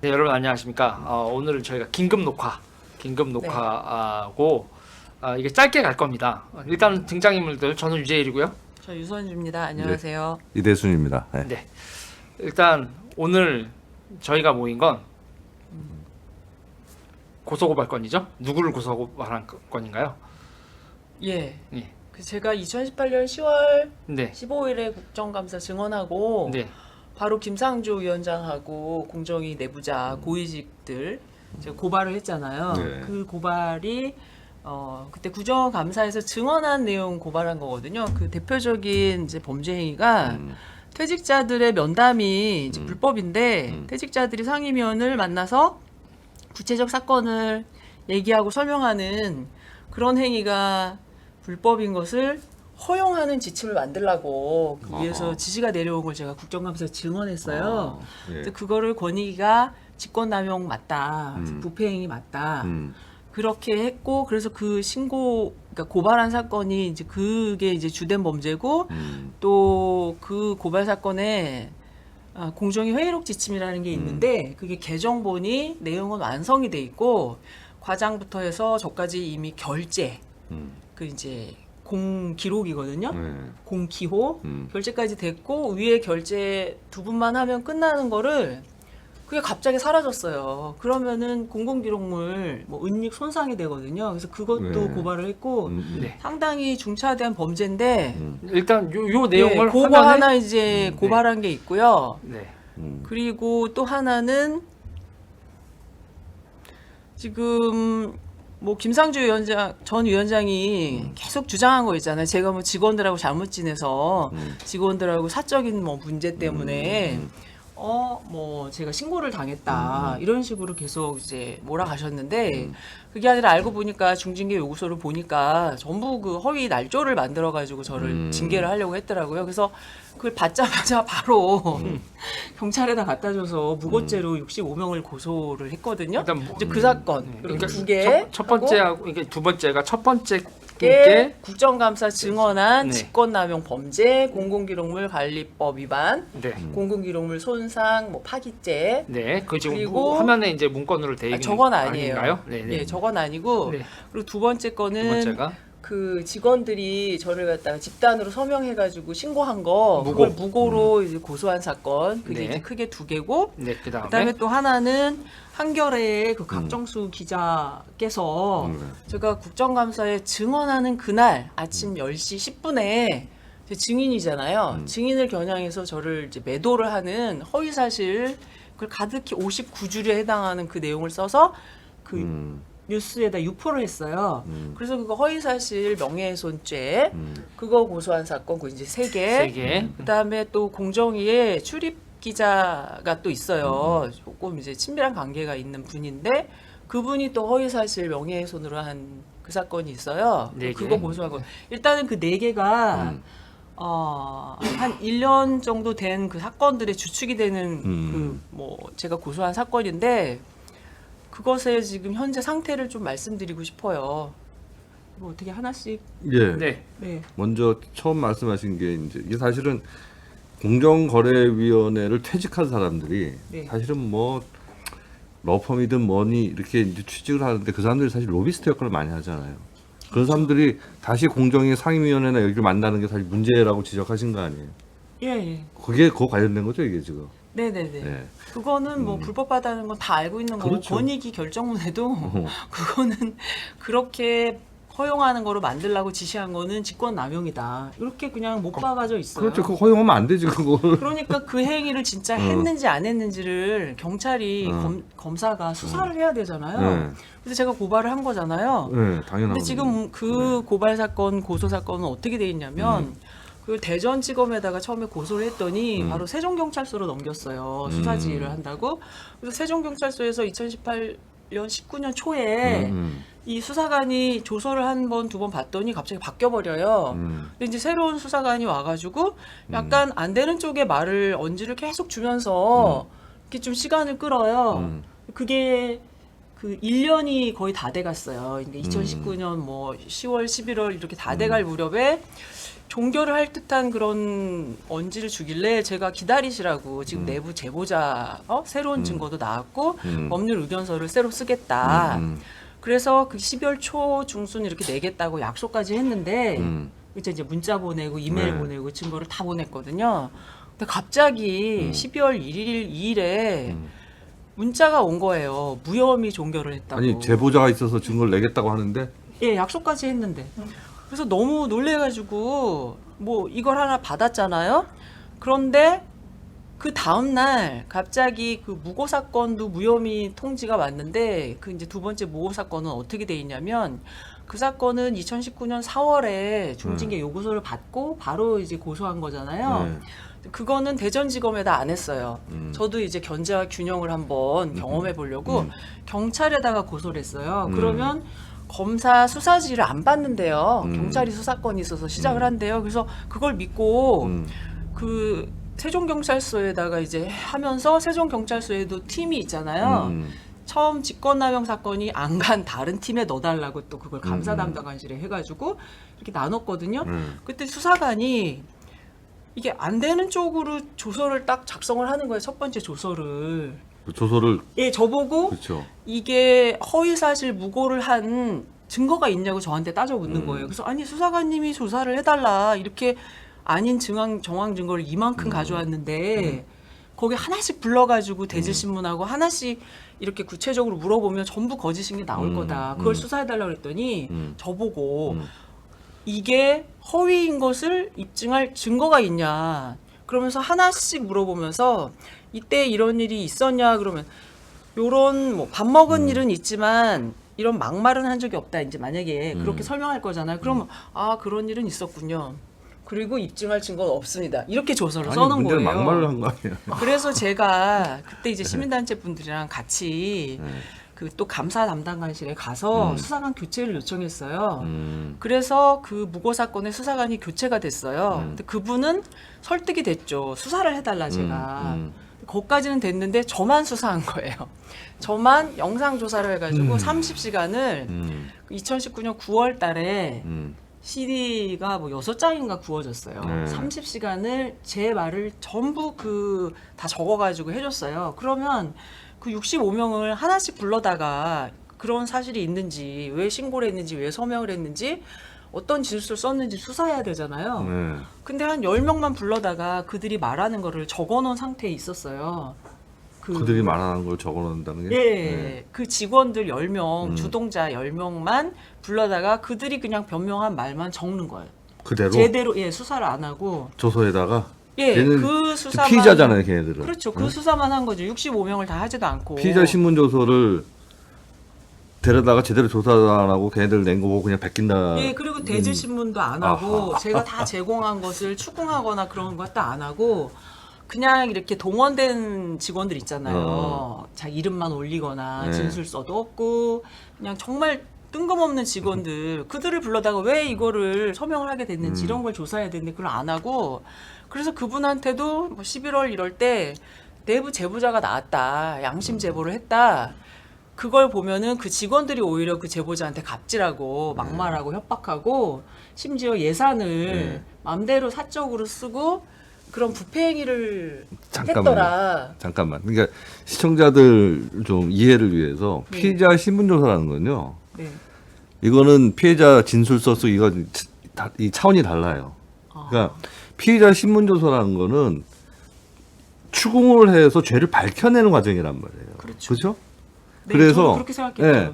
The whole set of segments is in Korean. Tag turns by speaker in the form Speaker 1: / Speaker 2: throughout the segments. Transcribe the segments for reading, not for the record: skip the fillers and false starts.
Speaker 1: 네, 여러분 안녕하십니까. 오늘은 저희가 긴급 녹화하고 이게 짧게 갈 겁니다. 일단 등장인물들 저는 유재일이고요.
Speaker 2: 저 유선주입니다. 안녕하세요.
Speaker 3: 이대순입니다. 네.
Speaker 1: 네, 일단 오늘 저희가 모인 건 고소고발 건이죠. 누구를 고소고발한 건인가요?
Speaker 2: 예.
Speaker 1: 예.
Speaker 2: 그 제가 2018년 10월
Speaker 1: 네,
Speaker 2: 15일에 국정감사 증언하고
Speaker 1: 네,
Speaker 2: 바로 김상조 위원장하고 공정위 내부자 고위직들 제가 고발을 했잖아요.
Speaker 3: 네.
Speaker 2: 그 고발이 그때 국정감사에서 증언한 내용 고발한 거거든요. 그 대표적인 이제 범죄 행위가 퇴직자들의 면담이 이제 불법인데 퇴직자들이 상임위원을 만나서 구체적 사건을 얘기하고 설명하는 그런 행위가 불법인 것을 허용하는 지침을 만들라고 그 위에서 지시가 내려온 걸 제가 국정감사에서 증언했어요.
Speaker 3: 예.
Speaker 2: 그래서 그거를 권익위가 직권남용 맞다,
Speaker 3: 음.
Speaker 2: 부패행위 맞다
Speaker 3: 음.
Speaker 2: 그렇게 했고 그래서 그 그러니까 고발한 사건이 이제 그게 이제 주된 범죄고 또 그 고발 사건에 공정위 회의록 지침이라는 게 있는데 그게 개정본이 내용은 완성이 돼 있고 과장부터 해서 저까지 이미 결재 그 이제 공기록이거든요.
Speaker 3: 네.
Speaker 2: 공기호 결제까지 됐고 위에 결제 두 분만 하면 끝나는 거를 그게 갑자기 사라졌어요. 그러면은 공공기록물 뭐 은닉 손상이 되거든요. 그래서 그것도
Speaker 3: 네.
Speaker 2: 고발을 했고
Speaker 1: 네.
Speaker 2: 상당히 중차대한 범죄인데
Speaker 1: 일단 요 내용을
Speaker 2: 예, 그거
Speaker 1: 화면에
Speaker 2: 하나 이제 고발한 게 있고요.
Speaker 1: 네,
Speaker 2: 그리고 또 하나는 지금 뭐 김상조 위원장 전 위원장이 계속 주장한 거 있잖아요. 제가 뭐 직원들하고 잘못 지내서 직원들하고 사적인 뭐 문제 때문에 뭐 제가 신고를 당했다 이런 식으로 계속 이제 몰아가셨는데 그게 아니라 알고 보니까 중징계 요구서를 보니까 전부 그 허위 날조를 만들어 가지고 저를 징계를 하려고 했더라고요. 그래서 그걸 받자마자 바로 경찰에다 갖다 줘서 무고죄로 65명을 고소를 했거든요.
Speaker 1: 일단
Speaker 2: 이제 그 사건
Speaker 1: 그러니까
Speaker 2: 두 개.
Speaker 1: 첫 번째하고 이게 두 번째가 첫 번째
Speaker 2: 게
Speaker 1: 게
Speaker 2: 국정감사 증언한
Speaker 1: 네.
Speaker 2: 직권남용 범죄, 공공기록물 관리법 위반,
Speaker 1: 네,
Speaker 2: 공공기록물 손상, 뭐 파기죄.
Speaker 1: 네, 그 지금
Speaker 2: 그리고
Speaker 1: 화면에 이제 문건으로 돼 있는
Speaker 2: 저건 아니에요.
Speaker 1: 아닌가요? 네, 네.
Speaker 2: 예, 저건 아니고
Speaker 1: 네.
Speaker 2: 그리고 두 번째
Speaker 1: 두
Speaker 2: 거는
Speaker 1: 번째가
Speaker 2: 그 직원들이 저를 갖다가 집단으로 서명해가지고 신고한 거
Speaker 1: 무고.
Speaker 2: 그걸 무고로 이제 고소한 사건 그게
Speaker 1: 네.
Speaker 2: 이제 크게 두 개고
Speaker 1: 네,
Speaker 2: 그다음에
Speaker 1: 그다음에
Speaker 2: 또 하나는 한겨레의 그 각정수 기자께서 제가 국정감사에 증언하는 그날 아침 10시 10분에 제 증인이잖아요. 증인을 겨냥해서 저를 이제 매도를 하는 허위사실 그걸 가득히 59줄에 해당하는 그 내용을 써서 그 뉴스에다 유포를 했어요. 그래서 그거 허위사실 명예훼손죄 그거 고소한 사건 그 이제 세
Speaker 1: 세
Speaker 2: 개.
Speaker 1: 개.
Speaker 2: 그다음에 또 공정위에 출입 기자가 또 있어요. 조금 이제 친밀한 관계가 있는 분인데 그분이 또 허위사실 명예훼손으로 한 그 사건이 있어요.
Speaker 1: 네 개.
Speaker 2: 그거 고소하고 일단은 그 네 개가 한 1년 정도 된 그 사건들의 주축이 되는 그 뭐 제가 고소한 사건인데 그것의 지금 현재 상태를 좀 말씀드리고 싶어요. 뭐 어떻게 하나씩
Speaker 3: 예.
Speaker 1: 네.
Speaker 2: 네.
Speaker 3: 먼저 처음 말씀하신 게 이제 사실은 공정거래위원회를 퇴직한 사람들이
Speaker 2: 네.
Speaker 3: 사실은 뭐 러펌이든 뭐니 이렇게 이제 취직을 하는데 그 사람들이 사실 로비스트 역할을 많이 하잖아요. 그런 사람들이 다시 공정위 상임위원회나 여기를 만나는 게 사실 문제라고 지적하신 거 아니에요?
Speaker 2: 예, 예.
Speaker 3: 그게 그거 관련된 거죠 이게 지금.
Speaker 2: 네네네.
Speaker 3: 네.
Speaker 2: 그거는 뭐 불법하다는 건 다 알고 있는 거고
Speaker 3: 그렇죠.
Speaker 2: 권익위 결정문에도 그거는 그렇게 허용하는 거로 만들라고 지시한 거는 직권남용이다. 이렇게 그냥 못 박아져 있어요.
Speaker 3: 그렇죠. 그거 허용하면 안 되지 그걸.
Speaker 2: 그러니까 그 행위를 진짜 했는지 안 했는지를 경찰이 검사가 수사를 해야 되잖아요.
Speaker 3: 네.
Speaker 2: 그래서 제가 고발을 한 거잖아요.
Speaker 3: 네, 당연한
Speaker 2: 근데 지금 그 고발 사건, 고소 사건은 어떻게 돼 있냐면 그 대전지검에다가 처음에 고소를 했더니 바로 세종경찰서로 넘겼어요. 수사 지휘를 한다고. 그래서 세종경찰서에서 2018년 19년 초에 이 수사관이 조서를 한 번, 두 번 봤더니 갑자기 바뀌어버려요. 근데 이제 새로운 수사관이 와가지고 약간 안 되는 쪽에 말을 언지를 계속 주면서 이렇게 좀 시간을 끌어요. 그게 그 1년이 거의 다 돼갔어요. 그러니까 2019년 뭐 10월, 11월 이렇게 다 돼갈 무렵에 종결을 할 듯한 그런 언지를 주길래 제가 기다리시라고 지금 내부 제보자 새로운 증거도 나왔고 법률 의견서를 새로 쓰겠다. 그래서 그 12월 초 중순 이렇게 내겠다고 약속까지 했는데 이제 문자 보내고 이메일
Speaker 3: 네.
Speaker 2: 보내고 증거를 다 보냈거든요. 근데 갑자기 12월 1일 2일에 문자가 온 거예요. 무혐의 종결을 했다고.
Speaker 3: 아니 제보자가 있어서 증거를 내겠다고 하는데
Speaker 2: 예, 약속까지 했는데. 그래서 너무 놀래가지고 뭐 이걸 하나 받았잖아요. 그런데 그 다음 날 갑자기 그 무고 사건도 무혐의 통지가 왔는데 그 이제 두 번째 무고 사건은 어떻게 돼 있냐면 그 사건은 2019년 4월에 중징계 요구서를 받고 바로 이제 고소한 거잖아요.
Speaker 3: 네.
Speaker 2: 그거는 대전지검에다 안 했어요. 저도 이제 견제와 균형을 한번 경험해 보려고 경찰에다가 고소를 했어요. 그러면 검사 수사지를 안 받는데요. 경찰이 수사권이 있어서 시작을 한대요. 그래서 그걸 믿고 그 세종경찰서에다가 이제 하면서 세종경찰서에도 팀이 있잖아요. 처음 직권남용 사건이 안 간 다른 팀에 넣어달라고 또 그걸 감사 담당관실에 해가지고 이렇게 나눴거든요. 그때 수사관이 이게 안 되는 쪽으로 조서를 딱 작성을 하는 거예요. 첫 번째 조서를.
Speaker 3: 그 조서를
Speaker 2: 예, 저보고
Speaker 3: 그렇죠.
Speaker 2: 이게 허위사실 무고를 한 증거가 있냐고 저한테 따져 묻는 거예요. 그래서 아니 수사관님이 조사를 해달라 이렇게 아닌 정황 증거를 이만큼 가져왔는데 거기 하나씩 불러가지고 대질신문하고 하나씩 이렇게 구체적으로 물어보면 전부 거짓인 게 나올 거다. 그걸 수사해달라고 그랬더니 저보고 이게 허위인 것을 입증할 증거가 있냐. 그러면서 하나씩 물어보면서 이때 이런 일이 있었냐 그러면 요런 뭐 밥 먹은 일은 있지만 이런 막말은 한 적이 없다. 이제 만약에 그렇게 설명할 거잖아요. 그러면 아 그런 일은 있었군요. 그리고 입증할 증거는 없습니다. 이렇게 조서를 써놓은
Speaker 3: 문제는
Speaker 2: 거예요.
Speaker 3: 막말을 한 거 아니야.
Speaker 2: 그래서 제가 그때 이제 시민단체 분들이랑 같이 그 또 감사 담당관실에 가서 수사관 교체를 요청했어요. 그래서 그 무고 사건의 수사관이 교체가 됐어요. 근데 그분은 설득이 됐죠. 수사를 해달라 제가. 거기까지는 됐는데 저만 수사한 거예요. 저만 영상 조사를 해가지고 30시간을 2019년 9월 달에 CD가 뭐 6장인가 구워졌어요.
Speaker 3: 네.
Speaker 2: 30시간을 제 말을 전부 그 다 적어가지고 해줬어요. 그러면 그 65명을 하나씩 불러다가 그런 사실이 있는지, 왜 신고를 했는지, 왜 서명을 했는지, 어떤 진술을 썼는지 수사해야 되잖아요.
Speaker 3: 네.
Speaker 2: 근데 한 10명만 불러다가 그들이 말하는 거를 적어놓은 상태에 있었어요.
Speaker 3: 그들이 말하는 걸 적어놓는다는 게.
Speaker 2: 예,
Speaker 3: 네.
Speaker 2: 그 직원들 10명, 주동자 10명만 불러다가 그들이 그냥 변명한 말만 적는 거예요.
Speaker 3: 그대로
Speaker 2: 제대로 예 수사를 안 하고
Speaker 3: 조서에다가.
Speaker 2: 예
Speaker 3: 걔는
Speaker 2: 그 수사만
Speaker 3: 피의자잖아요, 걔네들은.
Speaker 2: 그렇죠. 그 수사만 한 거죠. 65명을 다 하지도 않고
Speaker 3: 피의자 신문 조서를 데려다가 제대로 조사 안 하고 걔네들 낸 거 보고 그냥 베낀다.
Speaker 2: 예 그리고 대질 신문도 안 하고 제가 다 제공한 것을 추궁하거나 그런 것도 안 하고 그냥 이렇게 동원된 직원들 있잖아요. 자 이름만 올리거나
Speaker 3: 네.
Speaker 2: 진술서도 없고 그냥 정말 뜬금없는 직원들 그들을 불러다가 왜 이거를 서명을 하게 됐는지 이런 걸 조사해야 되는데 그걸 안 하고 그래서 그분한테도 뭐 11월 이럴 때 내부 제보자가 나왔다 양심 제보를 했다 그걸 보면은 그 직원들이 오히려 그 제보자한테 갑질하고 막말하고 협박하고 심지어 예산을 맘대로 사적으로 쓰고 그런 부패 행위를 했더라.
Speaker 3: 잠깐만. 그러니까 시청자들 좀 이해를 위해서 피의자 신문 조사라는 건요.
Speaker 2: 네.
Speaker 3: 이거는 피해자 진술서 쓰고 이거 이 차원이 달라요. 그러니까 피의자 신문 조사라는 거는 추궁을 해서 죄를 밝혀내는 과정이란 말이에요. 그렇죠?
Speaker 2: 네,
Speaker 3: 그래서
Speaker 2: 저도 그렇게 생각했죠.
Speaker 3: 예,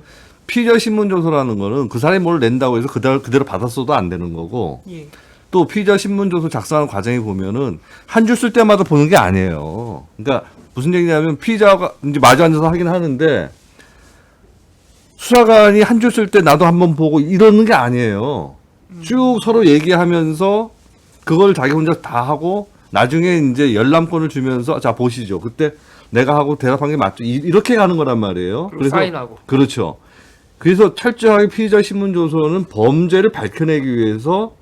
Speaker 3: 피의자 신문 조사라는 거는 그 사람이 뭘 낸다고 해서 그대로 받았어도 안 되는 거고
Speaker 2: 예.
Speaker 3: 또 피의자 신문 조서 작성하는 과정에 보면은 한 줄 쓸 때마다 보는 게 아니에요. 그러니까 무슨 얘기냐면 피의자가 이제 마주 앉아서 하긴 하는데 수사관이 한 줄 쓸 때 나도 한번 보고 이러는 게 아니에요. 쭉 서로 얘기하면서 그걸 자기 혼자 다 하고 나중에 이제 열람권을 주면서 자 보시죠. 그때 내가 하고 대답한 게 맞죠. 이렇게 가는 거란 말이에요.
Speaker 1: 그리고 사인하고.
Speaker 3: 그렇죠. 그래서 철저하게 피의자 신문 조서는 범죄를 밝혀내기 위해서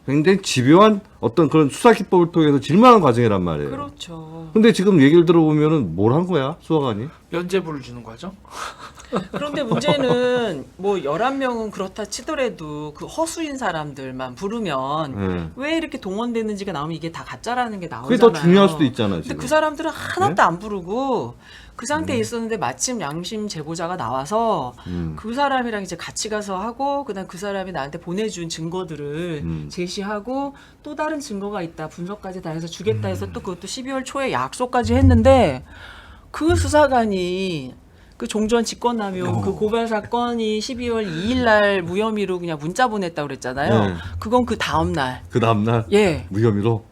Speaker 3: 굉장히 집요한 어떤 그런 수사 기법을 통해서 질문하는 과정이란 말이에요.
Speaker 2: 그렇죠.
Speaker 3: 근데 지금 얘기를 들어보면은 뭘 한 거야 수사관이?
Speaker 1: 면죄부를 주는 거죠.
Speaker 2: 그런데 문제는 뭐 11명은 그렇다 치더라도 그 허수인 사람들만 부르면 왜 이렇게 동원됐는지가 나오면 이게 다 가짜라는 게 나오잖아요.
Speaker 3: 그게 더 중요할 수도 있잖아요.
Speaker 2: 근데
Speaker 3: 지금.
Speaker 2: 그 사람들은 하나도 안 부르고 그 상태에 있었는데 마침 양심 제보자가 나와서 그 사람이랑 이제 같이 가서 하고 그다음 그 사람이 나한테 보내준 증거들을 제시하고 또 다른 증거가 있다 분석까지 다 해서 주겠다 해서 또 그것도 12월 초에 약속까지 했는데 그 수사관이 그 종전 직권남용 그 고발 사건이 12월 2일 날 무혐의로 그냥 문자 보냈다고 그랬잖아요.
Speaker 3: 네.
Speaker 2: 그건 그 다음 날.
Speaker 3: 그 다음날
Speaker 2: 예.
Speaker 3: 무혐의로.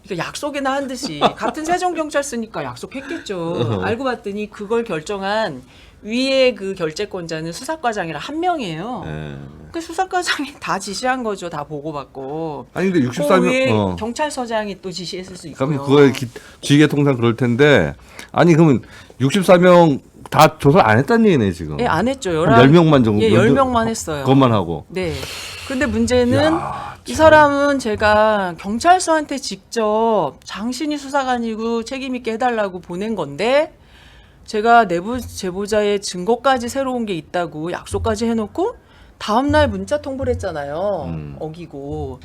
Speaker 2: 그러니까 약속이나 한 듯이 같은 세종경찰서니까 약속했겠죠. 알고 봤더니 그걸 결정한 위에 그 결재권자는 수사과장이라 한 명이에요.
Speaker 3: 예.
Speaker 2: 그 수사과장이 다 지시한 거죠. 다 보고받고.
Speaker 3: 아니 근데
Speaker 2: 그 위에
Speaker 3: 64명
Speaker 2: 경찰서장이 또 지시했을 수 있고요.
Speaker 3: 그러면 그거에 쥐계 통상 그럴 텐데 아니 그러면 64명 다 조사를 안 했다는 얘기네 지금.
Speaker 2: 예, 안 했죠.
Speaker 3: 10명만 정도.
Speaker 2: 예, 10명만 했어요.
Speaker 3: 그것만 하고.
Speaker 2: 네. 근데 문제는
Speaker 3: 야,
Speaker 2: 이 사람은 제가 경찰서한테 직접 당신이 수사관이고 책임 있게 해달라고 보낸 건데 제가 내부 제보자의 증거까지 새로운 게 있다고 약속까지 해놓고 다음날 문자 통보를 했잖아요. 어기고.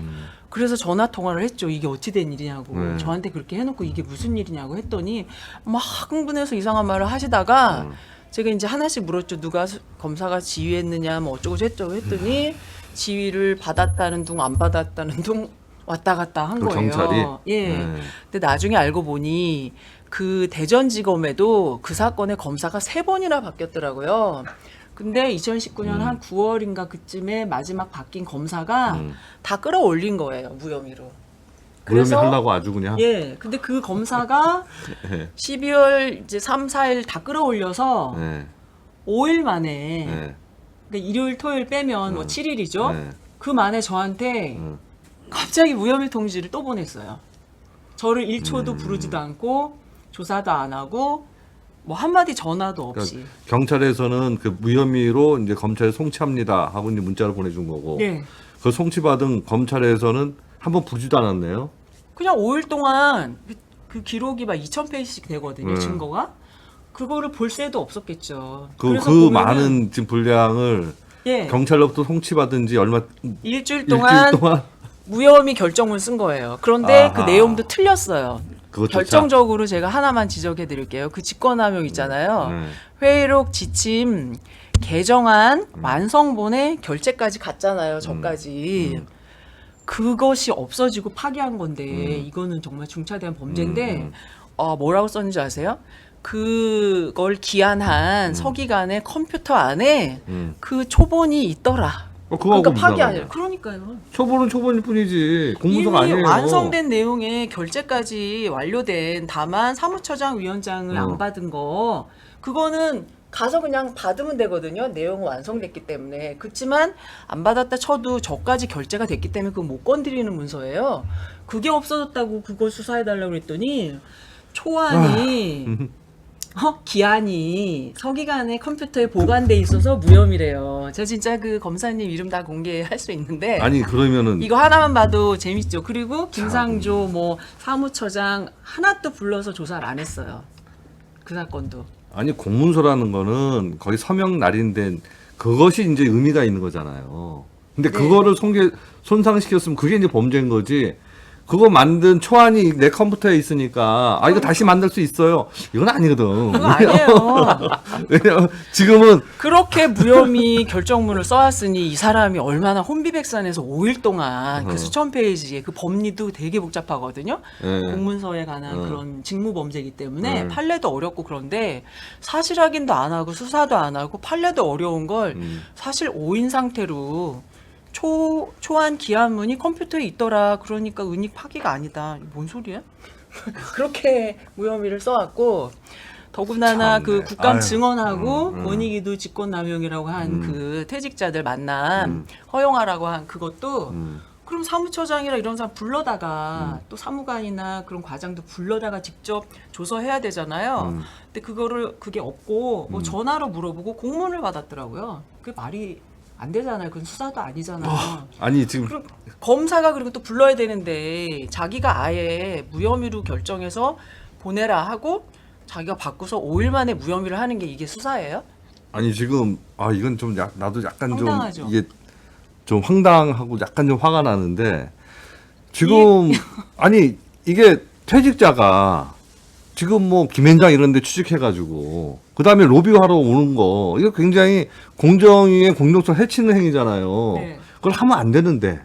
Speaker 2: 그래서 전화 통화를 했죠. 이게 어찌 된 일이냐고.
Speaker 3: 네.
Speaker 2: 저한테 그렇게 해놓고 이게 무슨 일이냐고 했더니 막 흥분해서 이상한 말을 하시다가 제가 이제 하나씩 물었죠. 누가 검사가 지휘했느냐 뭐 어쩌고 저쩌고 했더니 지휘를 받았다는 둥 안 받았다는 둥 왔다 갔다 한
Speaker 3: 그
Speaker 2: 거예요.
Speaker 3: 경찰이?
Speaker 2: 예.
Speaker 3: 네.
Speaker 2: 근데 나중에 알고 보니 그 대전지검에도 그 사건의 검사가 3번이나 바뀌었더라고요. 근데 2019년 한 9월인가 그쯤에 마지막 바뀐 검사가 다 끌어올린 거예요. 무혐의로.
Speaker 3: 무혐의 하려고 아주 그냥.
Speaker 2: 예. 근데 그 검사가
Speaker 3: 예.
Speaker 2: 12월 이제 3, 4일 다 끌어올려서
Speaker 3: 예.
Speaker 2: 5일 만에
Speaker 3: 예.
Speaker 2: 그러니까 일요일, 토요일 빼면 뭐 7일이죠.
Speaker 3: 네.
Speaker 2: 그 만에 저한테 갑자기 무혐의 통지를 또 보냈어요. 저를 1초도 부르지도 않고 조사도 안 하고 뭐 한마디 전화도 없이.
Speaker 3: 그러니까 경찰에서는 그 무혐의로 이제 검찰에 송치합니다 하고 이제 문자를 보내준 거고.
Speaker 2: 네.
Speaker 3: 그 송치받은 검찰에서는 한번 보지도 않았네요.
Speaker 2: 그냥 5일 동안 그 기록이 막 2,000페이지씩 되거든요.
Speaker 3: 네.
Speaker 2: 증거가. 그거를 볼 새도 없었겠죠.
Speaker 3: 그
Speaker 2: 그래서
Speaker 3: 그
Speaker 2: 보면은
Speaker 3: 많은 지금 분량을
Speaker 2: 예.
Speaker 3: 경찰로부터 송치받은 지 얼마
Speaker 2: 일주일 동안 무혐의 결정문 쓴 거예요. 그런데
Speaker 3: 아하.
Speaker 2: 그 내용도 틀렸어요.
Speaker 3: 그것조차?
Speaker 2: 결정적으로 제가 하나만 지적해 드릴게요. 그 직권남용 있잖아요.
Speaker 3: 네.
Speaker 2: 회의록 지침 개정안 완성본에 결재까지 갔잖아요. 저까지. 그것이 없어지고 파기한 건데 이거는 정말 중차대한 범죄인데 뭐라고 썼는지 아세요? 그걸 기한한 서기관의 컴퓨터 안에 그 초본이 있더라.
Speaker 3: 그거하고
Speaker 2: 그러니까 파기
Speaker 3: 무슨
Speaker 2: 아니에요. 그러니까요.
Speaker 3: 초본은 초본일 뿐이지 공문서가
Speaker 2: 이미
Speaker 3: 아니에요.
Speaker 2: 완성된 내용에 결재까지 완료된 다만 사무처장 위원장을 안 받은 거 그거는 가서 그냥 받으면 되거든요. 내용은 완성됐기 때문에. 그렇지만 안 받았다 쳐도 저까지 결재가 됐기 때문에 그거 못 건드리는 문서예요. 그게 없어졌다고 그걸 수사해달라고 그랬더니 초안이 기한이 서기관의 컴퓨터에 보관돼 있어서 무혐의래요. 저 진짜 그 검사님 이름 다 공개할 수 있는데
Speaker 3: 아니 그러면은
Speaker 2: 이거 하나만 봐도 재밌죠. 그리고 김상조 뭐 사무처장 하나도 불러서 조사를 안 했어요. 그 사건도.
Speaker 3: 아니 공문서라는 거는 거의 서명 날인된 그것이 이제 의미가 있는 거잖아요. 근데
Speaker 2: 네.
Speaker 3: 그거를 손상시켰으면 그게 이제 범죄인 거지. 그거 만든 초안이 내 컴퓨터에 있으니까 이거 다시 만들 수 있어요. 이건 아니거든.
Speaker 2: 그거 아니에요.
Speaker 3: 왜냐면 지금은
Speaker 2: 그렇게 무혐의 결정문을 써왔으니 이 사람이 얼마나 혼비백산해서 5일 동안 그 수천 페이지의 그 법리도 되게 복잡하거든요.
Speaker 3: 예.
Speaker 2: 공문서에 관한 그런 직무범죄이기 때문에 판례도 어렵고 그런데 사실 확인도 안 하고 수사도 안 하고 판례도 어려운 걸 사실 5인 상태로 초안 기한문이 컴퓨터에 있더라. 그러니까 은닉 파기가 아니다. 뭔 소리야? 그렇게 무혐의를 써왔고 더군다나
Speaker 3: 참네.
Speaker 2: 그 국감
Speaker 3: 아유.
Speaker 2: 증언하고 원익이도 직권남용이라고 한 그 퇴직자들 만남 허용하라고 한 그것도 그럼 사무처장이라 이런 사람 불러다가 또 사무관이나 그런 과장도 불러다가 직접 조서해야 되잖아요. 근데 그게 없고 뭐 전화로 물어보고 공문을 받았더라고요. 그게 말이 안 되잖아요. 그건 수사도 아니잖아요.
Speaker 3: 아니 지금
Speaker 2: 그럼 검사가 그리고 또 불러야 되는데 자기가 아예 무혐의로 결정해서 보내라 하고 자기가 바꾸서 5일 만에 무혐의를 하는 게 이게 수사예요?
Speaker 3: 아니 지금 이건 좀 나도 약간
Speaker 2: 황당하죠?
Speaker 3: 좀 이게 좀 황당하고 약간 좀 화가 나는데 지금 아니 이게 퇴직자가 지금 뭐 김현장 이런 데 취직해가지고 그 다음에 로비하러 오는 거 이거 굉장히 공정위의 공정성 해치는 행위잖아요.
Speaker 2: 네.
Speaker 3: 그걸 하면 안 되는데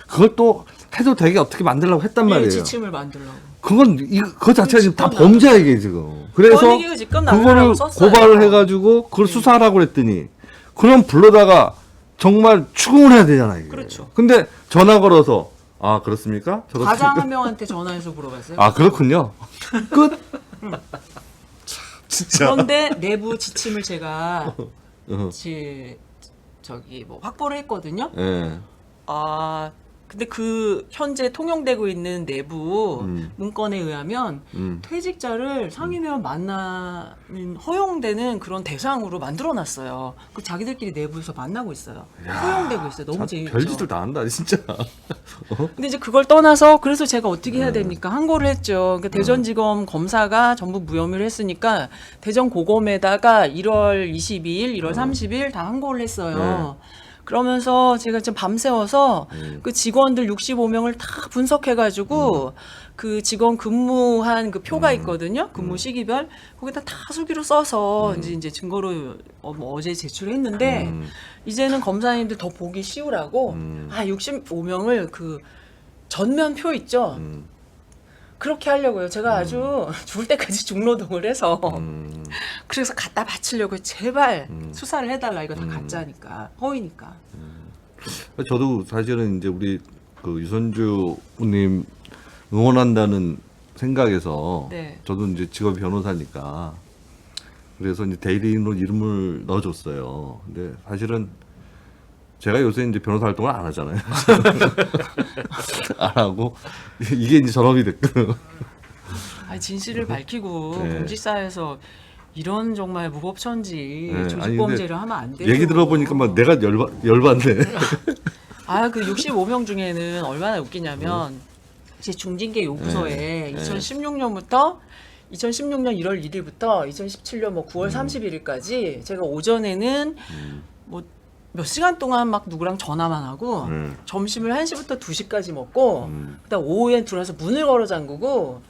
Speaker 3: 그걸 또 해도 되게 어떻게 만들려고 했단 말이에요.
Speaker 2: 지침을 만들려고.
Speaker 3: 그건 그 자체가 지금 다
Speaker 2: 집권
Speaker 3: 범죄야 이게 지금. 그래서
Speaker 2: 권익위가 집권
Speaker 3: 그거를
Speaker 2: 나가라고 썼어요.
Speaker 3: 고발을 해가지고 그걸 수사하라고 그랬더니 그럼 불러다가 정말 추궁을 해야 되잖아요. 이게.
Speaker 2: 그렇죠.
Speaker 3: 근데 전화 걸어서 그렇습니까?
Speaker 2: 과장 한 명한테 전화해서 물어봤어요.
Speaker 3: 그렇군요. 끝. 진짜.
Speaker 2: 그런데 내부 지침을 제가
Speaker 3: 어.
Speaker 2: 저기 뭐 확보를 했거든요.
Speaker 3: 예.
Speaker 2: 근데 그 현재 통용되고 있는 내부 문건에 의하면 퇴직자를 상임위원 만나는 허용되는 그런 대상으로 만들어놨어요. 그 자기들끼리 내부에서 만나고 있어요. 허용되고 있어요. 너무 재밌죠.
Speaker 3: 별짓을 다 한다 진짜.
Speaker 2: 근데 이제 그걸 떠나서 그래서 제가 어떻게 해야 됩니까? 항고를 했죠. 그러니까 대전지검 검사가 전부 무혐의를 했으니까 대전고검에다가 1월 22일, 1월 30일 다 항고를 했어요. 그러면서 제가 좀 밤새워서 그 직원들 65명을 다 분석해가지고 그 직원 근무한 그 표가 있거든요. 근무 시기별 거기다 다 수기로 써서 이제 증거로 어제 제출했는데 이제는 검사님들 더 보기 쉬우라고 65명을 그 전면 표 있죠. 그렇게 하려고요. 제가 아주 죽을 때까지 중노동을 해서 그래서 갖다 바치려고 제발 수사를 해달라. 이거 다 가짜니까 허위니까.
Speaker 3: 저도 사실은 이제 우리 그 유선주님 응원한다는 생각에서
Speaker 2: 네.
Speaker 3: 저도 이제 직업이 변호사니까 그래서 이제 대리인으로 이름을 넣어줬어요. 근데 사실은 제가 요새 이제 변호사 활동을 안 하잖아요. 안 하고 이게 이제 전업이 됐거든요.
Speaker 2: 진실을 밝히고
Speaker 3: 네.
Speaker 2: 공직사에서 이런 정말 무법천지
Speaker 3: 네, 아니,
Speaker 2: 조직범죄를 하면 안 돼요.
Speaker 3: 얘기 들어보니까 막 내가 열받네.
Speaker 2: 그 65명 중에는 얼마나 웃기냐면 제 중징계 요구서에 2016년부터 2016년 1월 1일부터 2017년 뭐 9월 31일까지 제가 오전에는 뭐 몇 시간 동안 막 누구랑 전화만 하고 점심을 1시부터 2시까지 먹고 그다음 오후엔 들어와서 문을 걸어 잠그고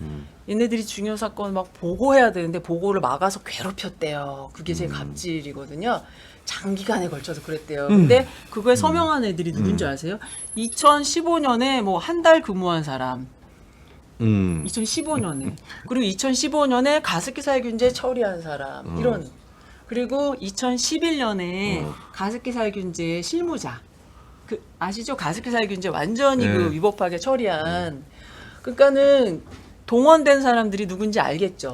Speaker 2: 얘네들이 중요 사건 막 보고해야 되는데 보고를 막아서 괴롭혔대요. 그게 제 갑질이거든요. 장기간에 걸쳐서 그랬대요. 근데 그거에 서명한 애들이 누군지 아세요? 2015년에 뭐 한 달 근무한 사람. 2015년에. 그리고 2015년에 가습기 살균제 처리한 사람. 이런. 그리고 2011년에 가습기 살균제 실무자. 아시죠? 가습기 살균제 완전히
Speaker 3: 네.
Speaker 2: 그 위법하게 처리한. 그러니까는 동원된 사람들이 누군지 알겠죠.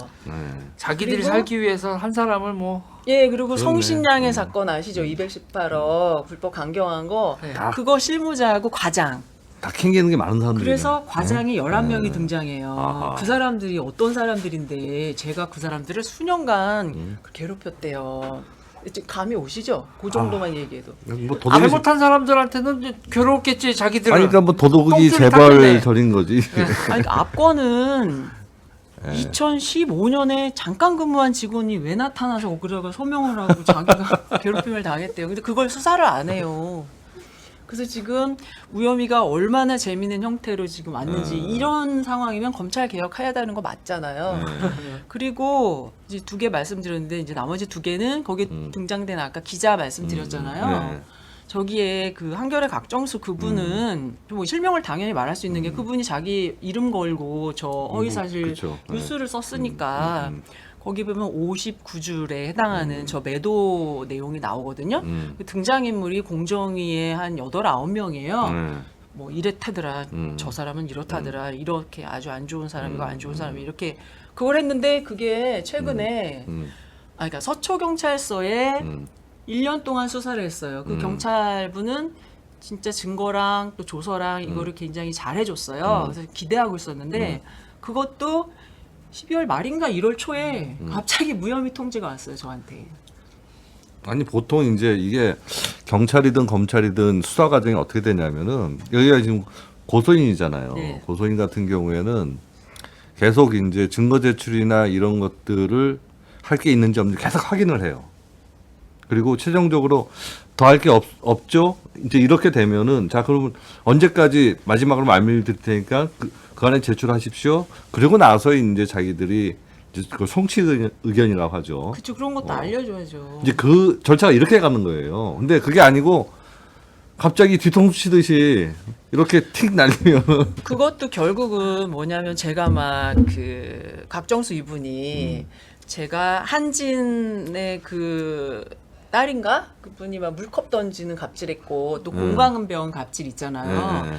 Speaker 1: 자기들이
Speaker 2: 그리고-
Speaker 1: 살기 위해서 한 사람을 뭐
Speaker 2: 그리고
Speaker 3: 그렇네.
Speaker 2: 성신양의 사건 아시죠? 218억 불법 강경한 거.
Speaker 1: 네.
Speaker 2: 그거 실무자하고 과장.
Speaker 3: 다 캥기는 게 많은 사람들이.
Speaker 2: 그래서 과장이 11명이 등장해요.
Speaker 3: 아하.
Speaker 2: 그 사람들이 어떤 사람들인데 제가 그 사람들을 수년간 괴롭혔대요. 이제 감이 오시죠? 그 정도만 얘기해도.
Speaker 3: 뭐 도덕이
Speaker 1: 잘못한 사람들한테는 이제 괴롭겠지 자기들은.
Speaker 3: 그러니까 뭐 도덕이
Speaker 1: 똥줄이
Speaker 3: 재발
Speaker 1: 탔는데.
Speaker 3: 저린 거지.
Speaker 2: 그러니까 압권은 2015년에 잠깐 근무한 직원이 왜 나타나서 억울하게 소명을 하고 자기가 괴롭힘을 당했대요. 근데 그걸 수사를 안 해요. 그래서 지금 우여미가 얼마나 재미있는 형태로 지금 왔는지 이런 상황이면 검찰 개혁해야 되는 거 맞잖아요. 그리고 이제 2개 말씀드렸는데 이제 나머지 2개는 거기에 등장된 아까 기자 말씀드렸잖아요. 저기에 그 한겨레 각정수 그분은 뭐 실명을 당연히 말할 수 있는 게 그분이 자기 이름 걸고 저 허위사실
Speaker 3: 그쵸.
Speaker 2: 뉴스를 썼으니까 거기 보면 59줄에 해당하는 저 매도 내용이 나오거든요. 그 등장인물이 공정위에 한 8, 9명이에요. 뭐 이랬다더라, 저 사람은 이렇다더라, 이렇게 아주 안 좋은 사람이고 안 좋은 사람이 이렇게 그걸 했는데 그게 최근에 그러니까 서초경찰서에 1년 동안 수사를 했어요. 그 경찰분은 진짜 증거랑 또 조서랑 이거를 굉장히 잘해줬어요. 그래서 기대하고 있었는데 그것도 12월 말인가 1월 초에 갑자기 무혐의 통지가 왔어요, 저한테.
Speaker 3: 아니 보통 이제 이게 경찰이든 검찰이든 수사 과정이 어떻게 되냐면은 여기가 지금 고소인이잖아요.
Speaker 2: 네.
Speaker 3: 고소인 같은 경우에는 계속 이제 증거 제출이나 이런 것들을 할 게 있는지 없는지 계속 확인을 해요. 그리고 최종적으로 더 할 게 없죠. 이제 이렇게 되면은 자 그러면 언제까지 마지막으로 말미를 드릴 테니까 그 안에 제출하십시오. 그리고 나서 이제 자기들이 이제 그걸 송치 의견이라고 하죠.
Speaker 2: 그쵸, 그런 것도 알려줘야죠.
Speaker 3: 이제 그 절차가 이렇게 가는 거예요. 근데 그게 아니고 갑자기 뒤통수 치듯이 이렇게 틱 날리면
Speaker 2: 그것도 결국은 뭐냐면 제가 막 그 각정수 이분이 제가 한진의 그 딸인가 그분이 막 물컵 던지는 갑질했고 또 공광은병 갑질 있잖아요.
Speaker 3: 네.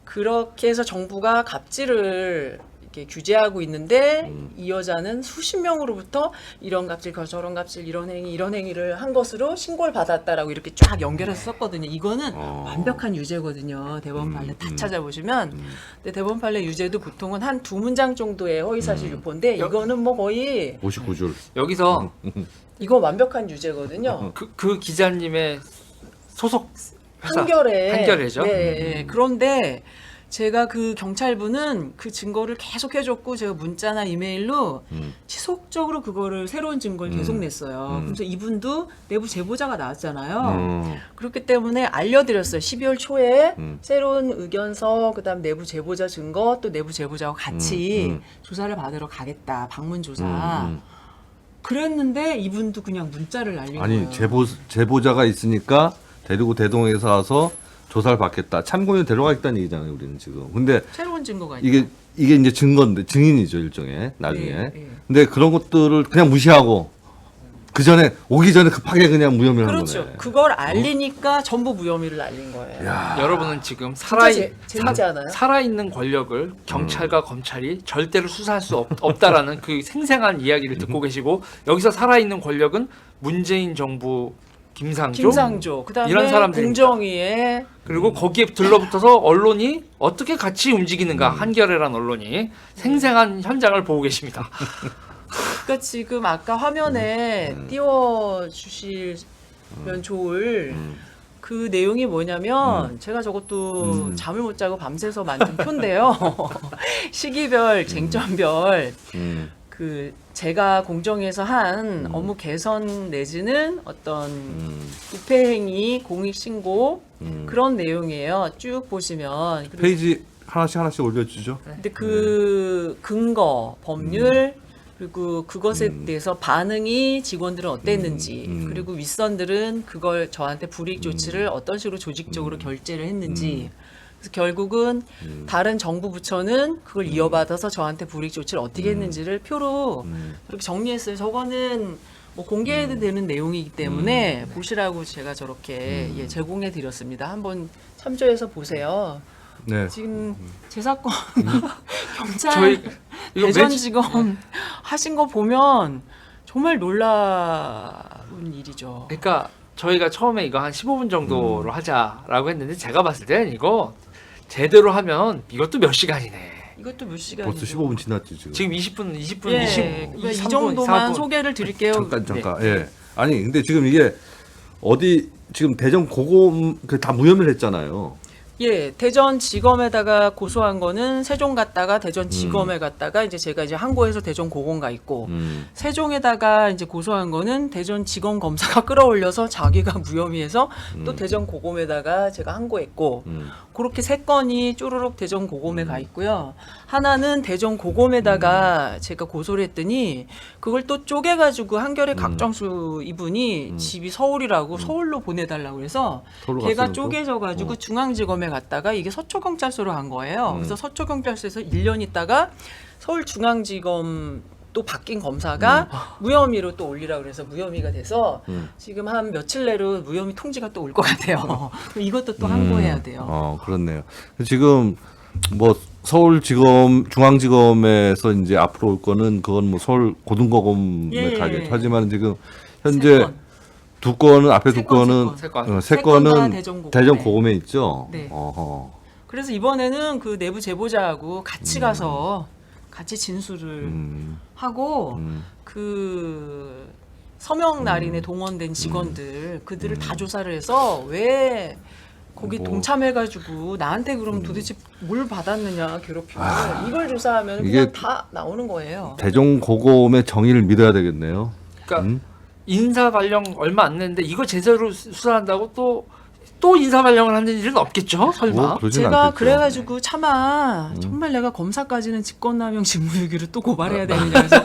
Speaker 2: 그렇게 해서 정부가 갑질을 이렇게 규제하고 있는데 이 여자는 수십 명으로부터 이런 갑질, 저런 갑질, 이런 행위를 한 것으로 신고를 받았다라고 이렇게 쫙 연결해서 썼거든요. 이거는 완벽한 유죄거든요. 대법원 판례 다 찾아보시면. 근데 대법원 판례 유죄도 보통은 한 두 문장 정도의 허위사실 유포인데 이거는 뭐 거의
Speaker 3: 59줄.
Speaker 1: 여기서
Speaker 2: 이거 완벽한 유죄거든요.
Speaker 1: 그 기자님의 소속 회사
Speaker 2: 네.
Speaker 1: 한겨레죠.
Speaker 2: 그런데 제가 그 경찰분은 그 증거를 계속 해줬고 제가 문자나 이메일로 지속적으로 그거를 새로운 증거를 계속 냈어요. 그래서 이분도 내부 제보자가 나왔잖아요. 그렇기 때문에 알려드렸어요. 12월 초에 새로운 의견서, 그다음 내부 제보자 증거, 또 내부 제보자와 같이 조사를 받으러 가겠다. 방문 조사. 그랬는데 이분도 그냥 문자를 날린
Speaker 3: 아니
Speaker 2: 거예요.
Speaker 3: 제보자가 있으니까 데리고 대동에서 와서 조사를 받겠다. 참고인 데려가겠다는 얘기잖아요, 우리는 지금. 근데
Speaker 2: 새로운 증거가 있다.
Speaker 3: 이게 이제 증거인데 증인이죠, 일종의 나중에.
Speaker 2: 네.
Speaker 3: 근데 그런 것들을 그냥 무시하고 그 전에 오기 전에 급하게 그냥 무혐의를 한
Speaker 2: 그렇죠.
Speaker 3: 거네.
Speaker 2: 그걸 알리니까 전부 무혐의를 날린 거예요.
Speaker 1: 여러분은 지금
Speaker 2: 재밌지 않아요?
Speaker 1: 살아있는 권력을 경찰과 검찰이 절대로 수사할 수 없다라는 그 생생한 이야기를 듣고 계시고 여기서 살아있는 권력은 문재인 정부 김상조
Speaker 2: 그다음에
Speaker 1: 이런 사람들입니다.
Speaker 2: 공정위에
Speaker 1: 그리고 거기에 들러붙어서 언론이 어떻게 같이 움직이는가 한겨레란 언론이 생생한 현장을 보고 계십니다.
Speaker 2: 그러니까 지금 아까 화면에 띄워 주시면 좋을 그 내용이 뭐냐면 제가 저것도 잠을 못 자고 밤새서 만든 표인데요. 시기별, 쟁점별 그 제가 공정에서 한 업무 개선 내지는 어떤 부패 행위, 공익 신고 그런 내용이에요. 쭉 보시면. 그리고
Speaker 3: 페이지 하나씩 올려주죠.
Speaker 2: 근데 그 근거, 법률 그리고 그것에 대해서 반응이 직원들은 어땠는지 그리고 윗선들은 그걸 저한테 불이익 조치를 어떤 식으로 조직적으로 결재를 했는지 그래서 결국은 다른 정부 부처는 그걸 이어받아서 저한테 불이익 조치를 어떻게 했는지를 표로 이렇게 정리했어요. 저거는 뭐 공개해도 되는 내용이기 때문에 보시라고 제가 저렇게 제공해 드렸습니다. 한번 참조해서 보세요.
Speaker 3: 네.
Speaker 2: 지금 제 사건 경찰
Speaker 1: 저희 이거
Speaker 2: 대전지검 하신 거 보면 정말 놀라운 일이죠.
Speaker 1: 그러니까 저희가 처음에 이거 한 15분 정도로 하자라고 했는데 제가 봤을 땐 이거 제대로 하면 이것도 몇 시간이네.
Speaker 2: 이것도 몇 시간이죠.
Speaker 3: 벌써 15분 지났지 지금.
Speaker 1: 지금 20분,
Speaker 2: 예,
Speaker 1: 20,
Speaker 2: 그러니까 이
Speaker 1: 23분,
Speaker 2: 정도만
Speaker 1: 24분.
Speaker 2: 소개를 드릴게요.
Speaker 3: 잠깐. 예. 아니 근데 지금 이게 어디 지금 대전 고검 다 무혐의를 했잖아요.
Speaker 2: 예, 대전지검에다가 고소한 거는 세종 갔다가 대전지검에 갔다가 이제 제가 이제 항고해서 대전고검 가 있고 세종에다가 이제 고소한 거는 대전지검 검사가 끌어올려서 자기가 무혐의해서 또 대전고검에다가 제가 항고했고 그렇게 세 건이 쪼르륵 대전고검에 가 있고요. 하나는 대전고검에다가 제가 고소를 했더니 그걸 또 쪼개가지고 한겨레 각정수 이분이 집이 서울이라고 서울로 보내달라고 해서
Speaker 3: 서울로
Speaker 2: 걔가
Speaker 3: 갔으면 또?
Speaker 2: 쪼개져가지고 중앙지검에 갔다가 이게 서초경찰서로 간 거예요. 그래서 서초경찰서에서 1년 있다가 서울중앙지검 또 바뀐 검사가 무혐의로 또 올리라고 그래서 무혐의가 돼서 지금 한 며칠 내로 무혐의 통지가 또 올 것 같아요. 이것도 또 항고해야 돼요.
Speaker 3: 그렇네요. 지금 뭐 서울지검, 중앙지검에서 이제 앞으로 올 거는 그건 뭐 서울 고등고검에
Speaker 2: 예.
Speaker 3: 가겠죠. 하지만 지금
Speaker 2: 세
Speaker 3: 현재
Speaker 2: 건.
Speaker 3: 두 건은 앞에
Speaker 2: 세
Speaker 3: 두
Speaker 2: 건,
Speaker 3: 건은
Speaker 1: 세 건.
Speaker 3: 세
Speaker 2: 세 건다
Speaker 3: 건은
Speaker 2: 대전고검에.
Speaker 3: 대전고검에 있죠.
Speaker 2: 네.
Speaker 3: 어허.
Speaker 2: 그래서 이번에는 그 내부 제보자하고 같이 가서 같이 진술을 하고 그 서명 날인에 동원된 직원들 그들을 다 조사를 해서 왜 거기
Speaker 3: 뭐.
Speaker 2: 동참해가지고 나한테 그럼 도대체 뭘 받았느냐 괴롭힘을 이걸 조사하면
Speaker 3: 이게
Speaker 2: 그냥 다 나오는 거예요.
Speaker 3: 대전고검의 정의를 믿어야 되겠네요.
Speaker 1: 그러니까 인사 발령 얼마 안 됐는데 이거 제대로 수사한다고 또 인사 발령을 하는 일은 없겠죠? 설마.
Speaker 3: 뭐 그러진
Speaker 2: 제가
Speaker 3: 않겠죠.
Speaker 2: 그래가지고 차마 정말 내가 검사까지는 직권남용 직무유기로 또 고발해야 되느냐 해서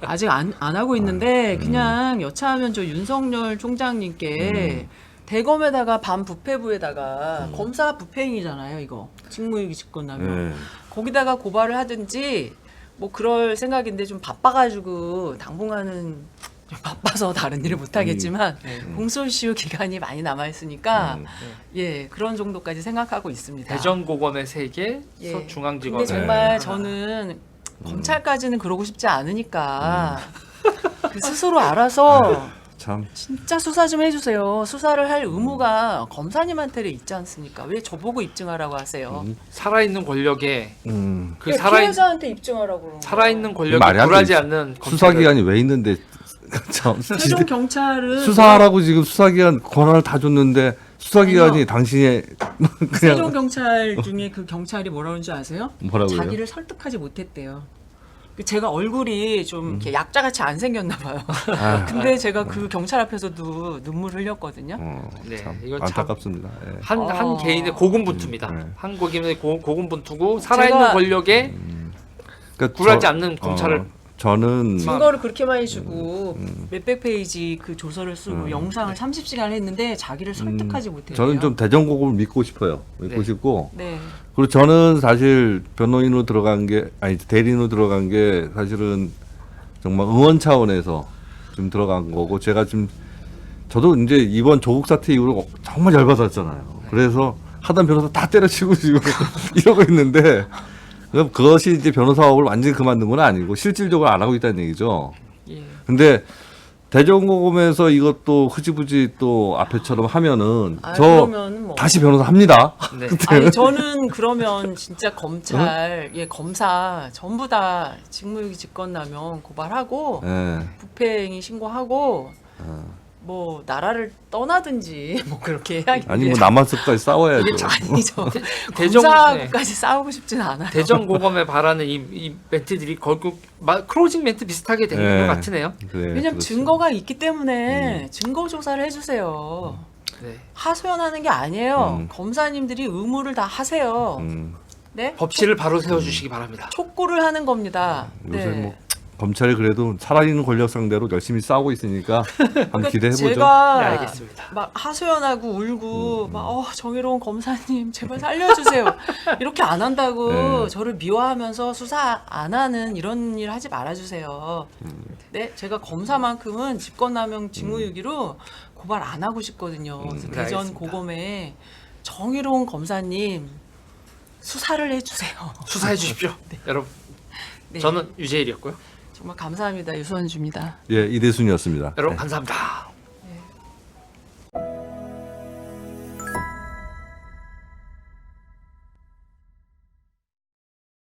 Speaker 2: 아직 안 하고 있는데 그냥 여차하면 저 윤석열 총장님께 대검에다가 반부패부에다가 검사 부패행위잖아요 이거 직무유기 직권남용
Speaker 3: 네.
Speaker 2: 거기다가 고발을 하든지 뭐 그럴 생각인데 좀 바빠가지고 당분간은 좀 바빠서 다른 일을 못하겠지만 공소시효 기간이 많이 남아있으니까 예 그런 정도까지 생각하고 있습니다.
Speaker 1: 대전고검의 3개,
Speaker 2: 예.
Speaker 1: 서중앙지검의
Speaker 2: 근데 정말
Speaker 1: 하나.
Speaker 2: 저는 검찰까지는 그러고 싶지 않으니까 그 스스로 알아서
Speaker 3: 참
Speaker 2: 진짜 수사 좀 해주세요. 수사를 할 의무가 검사님한테 있지 않습니까? 왜 저보고 입증하라고 하세요?
Speaker 1: 살아있는 권력에 그
Speaker 2: 왜 피해자한테 입증하라고 그러는 거예요?
Speaker 1: 살아있는 권력에
Speaker 3: 말이 안
Speaker 1: 굴하지
Speaker 3: 되지.
Speaker 1: 않는
Speaker 3: 수사기관이 왜 있는데 참
Speaker 2: 최종 경찰은
Speaker 3: 수사하라고 지금 수사기관 권한을 다 줬는데 수사기관이
Speaker 2: 아니요.
Speaker 3: 당신의
Speaker 2: 세종
Speaker 3: 그냥
Speaker 2: 경찰 중에 그 경찰이 뭐라는 줄 아세요?
Speaker 3: 뭐라고요?
Speaker 2: 자기를 설득하지 못했대요. 제가 얼굴이 좀 이렇게 약자같이 안 생겼나 봐요.
Speaker 3: 아,
Speaker 2: 근데 제가 그 경찰 앞에서도 눈물 흘렸거든요.
Speaker 1: 네,
Speaker 3: 참
Speaker 1: 이건 참
Speaker 3: 안타깝습니다. 예.
Speaker 1: 한 개인의 고군분투입니다.
Speaker 3: 네.
Speaker 1: 한 개인의 고군분투고 살아있는
Speaker 2: 제가-
Speaker 1: 권력에
Speaker 3: 그러니까
Speaker 1: 굴하지 않는 검찰을
Speaker 3: 저는
Speaker 2: 증거를 그렇게 많이 주고 몇백 페이지 그 조서를 쓰고 영상을 30시간 했는데 자기를 설득하지 못해요.
Speaker 3: 저는 좀 대전고검을 믿고 싶어요. 믿고
Speaker 1: 네.
Speaker 3: 싶고
Speaker 2: 네.
Speaker 3: 그리고 저는 사실 변호인으로 들어간 게 아니 대리인으로 들어간 게 사실은 정말 응원 차원에서 좀 들어간 거고 제가 지금 저도 이제 이번 조국 사태 이후로 정말 열받았잖아요. 그래서 하던 변호사 다 때려치고 지금 이러고 있는데 그것이 이제 변호사업을 완전히 그만둔 건 아니고 실질적으로 안 하고 있다는 얘기죠.
Speaker 2: 예.
Speaker 3: 근데 대전고검에서 이것도 흐지부지 또 앞에처럼 하면은
Speaker 2: 아,
Speaker 3: 저
Speaker 2: 그러면 뭐.
Speaker 3: 다시 변호사 합니다.
Speaker 1: 네.
Speaker 2: 아니 저는 그러면 진짜 검찰, 예 검사 전부 다 직무유기 직권남용 고발하고
Speaker 3: 예.
Speaker 2: 부패행위 신고하고 뭐 나라를 떠나든지 뭐 그렇게 해야겠네요.
Speaker 3: 아니 뭐 남한석까지 싸워야죠.
Speaker 2: 아니죠.
Speaker 1: 대전-
Speaker 2: 검사하고까지 싸우고 싶진 않아요.
Speaker 1: 대전고검에 바라는 이 멘트들이 결국 클로징 멘트 비슷하게 되는
Speaker 3: 네.
Speaker 1: 것 같으네요.
Speaker 3: 그래,
Speaker 2: 왜냐면
Speaker 3: 그렇죠.
Speaker 2: 증거가 있기 때문에 증거 조사를 해주세요.
Speaker 1: 네.
Speaker 2: 하소연하는 게 아니에요.
Speaker 3: 음.
Speaker 2: 검사님들이 의무를 다 하세요. 네?
Speaker 1: 법치를 바로 세워주시기 바랍니다.
Speaker 2: 촉구를 하는 겁니다.
Speaker 3: 요새
Speaker 2: 네.
Speaker 3: 뭐 검찰이 그래도 살아있는 권력 상대로 열심히 싸우고 있으니까 한번 기대해 보죠.
Speaker 2: 제가
Speaker 1: 네, 알겠습니다.
Speaker 2: 막 하소연하고 울고 막 정의로운 검사님 제발 살려주세요 이렇게 안 한다고
Speaker 3: 네.
Speaker 2: 저를 미워하면서 수사 안 하는 이런 일 하지 말아주세요. 네, 제가 검사만큼은 직권남용 직무유기로 고발 안 하고 싶거든요. 그래서
Speaker 1: 네,
Speaker 2: 대전
Speaker 1: 알겠습니다.
Speaker 2: 고검에 정의로운 검사님 수사를 해주세요.
Speaker 1: 수사해 주십시오. 여러분,
Speaker 2: 네.
Speaker 1: 저는 유재일이었고요.
Speaker 2: 정말 감사합니다. 유선주입니다.
Speaker 3: 예, 이대순이었습니다.
Speaker 1: 여러분
Speaker 3: 네.
Speaker 1: 감사합니다.